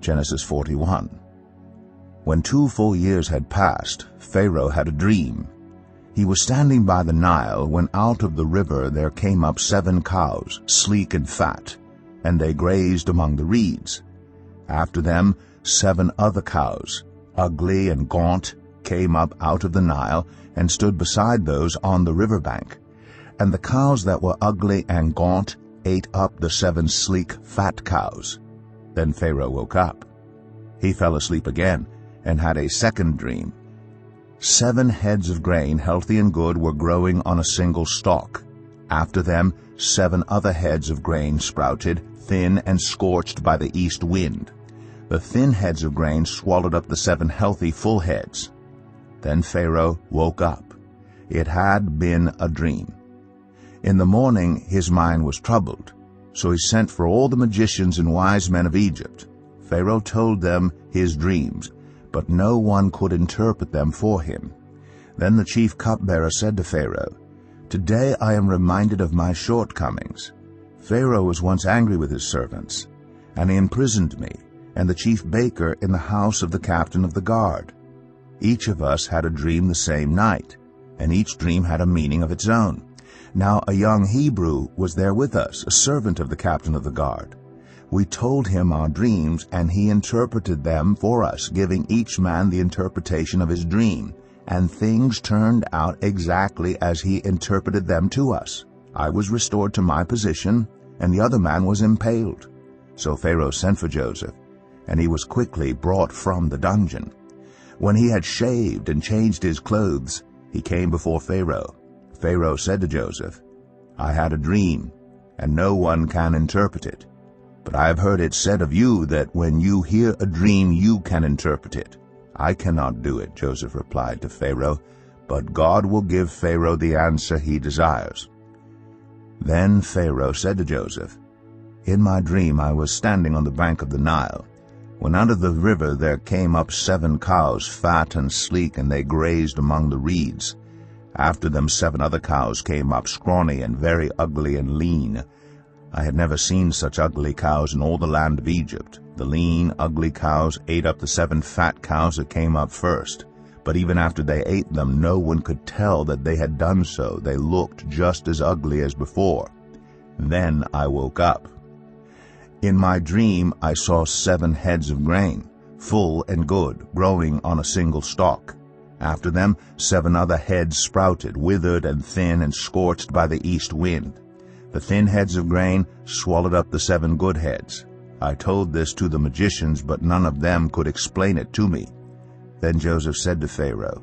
Genesis 41. When 2 full years had passed, Pharaoh had a dream. He was standing by the Nile when out of the river there came up 7 cows, sleek and fat, and they grazed among the reeds. After them 7 other cows, ugly and gaunt, came up out of the Nile and stood beside those on the river bank. And the cows that were ugly and gaunt ate up the 7 sleek, fat cows. Then Pharaoh woke up. He fell asleep again and had a second dream. 7 heads of grain, healthy and good, were growing on a single stalk. After them 7 other heads of grain sprouted, thin and scorched by the east wind. The thin heads of grain swallowed up the 7 healthy, full heads. Then Pharaoh woke up. It had been a dream. In the morning his mind was troubled, so he sent for all the magicians and wise men of Egypt. Pharaoh told them his dreams, but no one could interpret them for him. Then the chief cupbearer said to Pharaoh, "Today I am reminded of my shortcomings. Pharaoh was once angry with his servants, and he imprisoned me and the chief baker in the house of the captain of the guard. Each of us had a dream the same night, and each dream had a meaning of its own. Now a young Hebrew was there with us, a servant of the captain of the guard. We told him our dreams, and he interpreted them for us, giving each man the interpretation of his dream, and things turned out exactly as he interpreted them to us. I was restored to my position, and the other man was impaled." So Pharaoh sent for Joseph, and he was quickly brought from the dungeon. When he had shaved and changed his clothes, he came before Pharaoh. Pharaoh said to Joseph, "I had a dream, and no one can interpret it. But I have heard it said of you that when you hear a dream you can interpret it." "I cannot do it," Joseph replied to Pharaoh, "but God will give Pharaoh the answer he desires." Then Pharaoh said to Joseph, "In my dream I was standing on the bank of the Nile, when out of the river there came up 7 cows, fat and sleek, and they grazed among the reeds. After them 7 other cows came up, scrawny and very ugly and lean. I had never seen such ugly cows in all the land of Egypt. The lean, ugly cows ate up the 7 fat cows that came up first. But even after they ate them, no one could tell that they had done so. They looked just as ugly as before. Then I woke up. In my dream I saw 7 heads of grain, full and good, growing on a single stalk. After them 7 other heads sprouted, withered and thin and scorched by the east wind. The thin heads of grain swallowed up the 7 good heads. I told this to the magicians, but none of them could explain it to me." Then Joseph said to Pharaoh,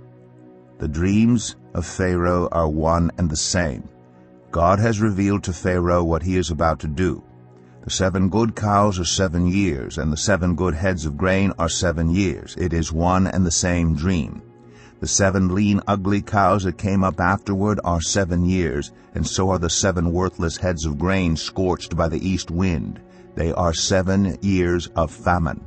"The dreams of Pharaoh are one and the same. God has revealed to Pharaoh what he is about to do. The 7 good cows are 7 years, and the 7 good heads of grain are 7 years. It is one and the same dream. The 7 lean, ugly cows that came up afterward are 7 years, and so are the 7 worthless heads of grain scorched by the east wind. They are 7 years of famine.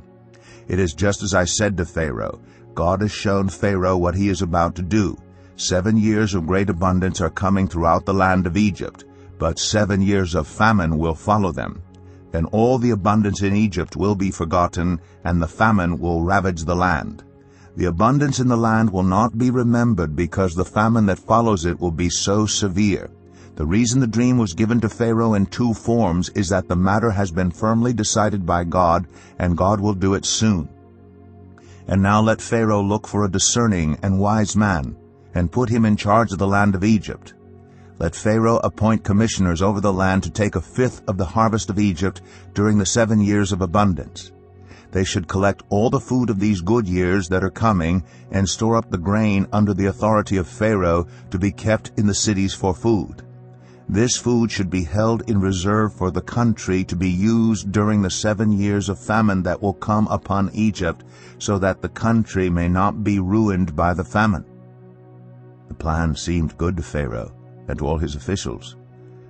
It is just as I said to Pharaoh. God has shown Pharaoh what he is about to do. 7 years of great abundance are coming throughout the land of Egypt, but 7 years of famine will follow them. Then all the abundance in Egypt will be forgotten, and the famine will ravage the land. The abundance in the land will not be remembered, because the famine that follows it will be so severe. The reason the dream was given to Pharaoh in 2 forms is that the matter has been firmly decided by God, and God will do it soon. And now let Pharaoh look for a discerning and wise man, and put him in charge of the land of Egypt. Let Pharaoh appoint commissioners over the land to take 1/5 of the harvest of Egypt during the 7 years of abundance. They should collect all the food of these good years that are coming, and store up the grain under the authority of Pharaoh to be kept in the cities for food. This food should be held in reserve for the country to be used during the 7 years of famine that will come upon Egypt, so that the country may not be ruined by the famine." The plan seemed good to Pharaoh and to all his officials.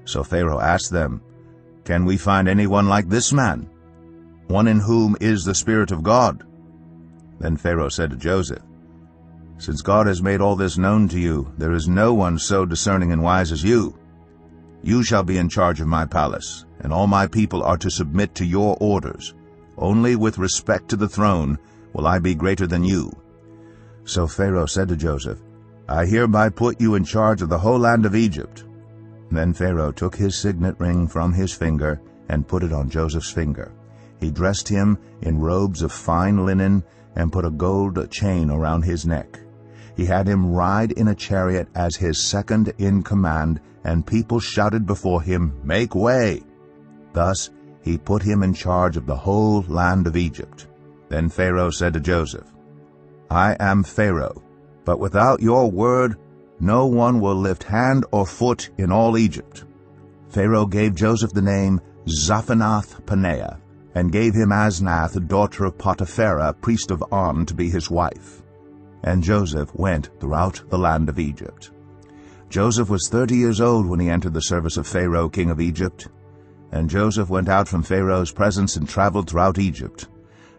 So Pharaoh asked them, "Can we find anyone like this man, one in whom is the Spirit of God?" Then Pharaoh said to Joseph, "Since God has made all this known to you, there is no one so discerning and wise as you. You shall be in charge of my palace, and all my people are to submit to your orders. Only with respect to the throne will I be greater than you." So Pharaoh said to Joseph, "I hereby put you in charge of the whole land of Egypt." Then Pharaoh took his signet ring from his finger and put it on Joseph's finger. He dressed him in robes of fine linen and put a gold chain around his neck. He had him ride in a chariot as his second in command, and people shouted before him, "Make way!" Thus he put him in charge of the whole land of Egypt. Then Pharaoh said to Joseph, "I am Pharaoh, but without your word no one will lift hand or foot in all Egypt." Pharaoh gave Joseph the name Zaphenath-Paneah, and gave him Asnath, daughter of Potipharah, priest of On, to be his wife. And Joseph went throughout the land of Egypt. Joseph was 30 years old when he entered the service of Pharaoh, king of Egypt. And Joseph went out from Pharaoh's presence and traveled throughout Egypt.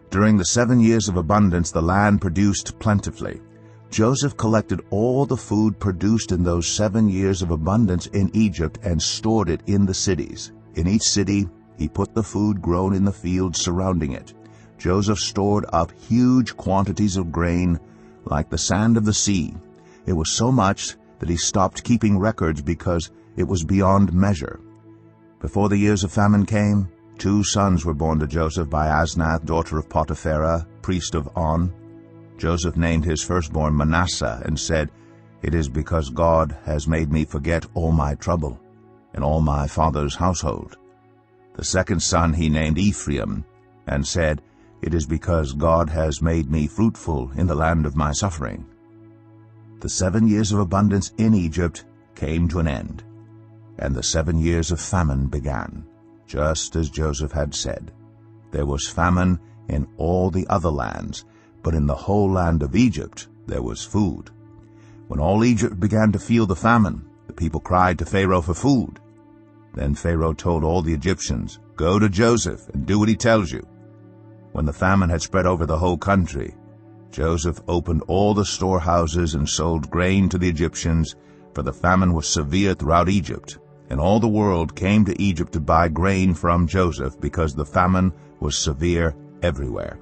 During the 7 years of abundance the land produced plentifully. Joseph collected all the food produced in those 7 years of abundance in Egypt and stored it in the cities. In each city he put the food grown in the fields surrounding it. Joseph stored up huge quantities of grain, like the sand of the sea. It was so much that he stopped keeping records because it was beyond measure. Before the years of famine came, 2 sons were born to Joseph by Asnath, daughter of Potipharah, priest of On. Joseph named his firstborn Manasseh and said, "It is because God has made me forget all my trouble and all my father's household." The second son he named Ephraim and said, "It is because God has made me fruitful in the land of my suffering." The 7 years of abundance in Egypt came to an end, and the 7 years of famine began, just as Joseph had said. There was famine in all the other lands, but in the whole land of Egypt there was food. When all Egypt began to feel the famine, the people cried to Pharaoh for food. Then Pharaoh told all the Egyptians, "Go to Joseph and do what he tells you." When the famine had spread over the whole country, Joseph opened all the storehouses and sold grain to the Egyptians, for the famine was severe throughout Egypt, and all the world came to Egypt to buy grain from Joseph because the famine was severe everywhere.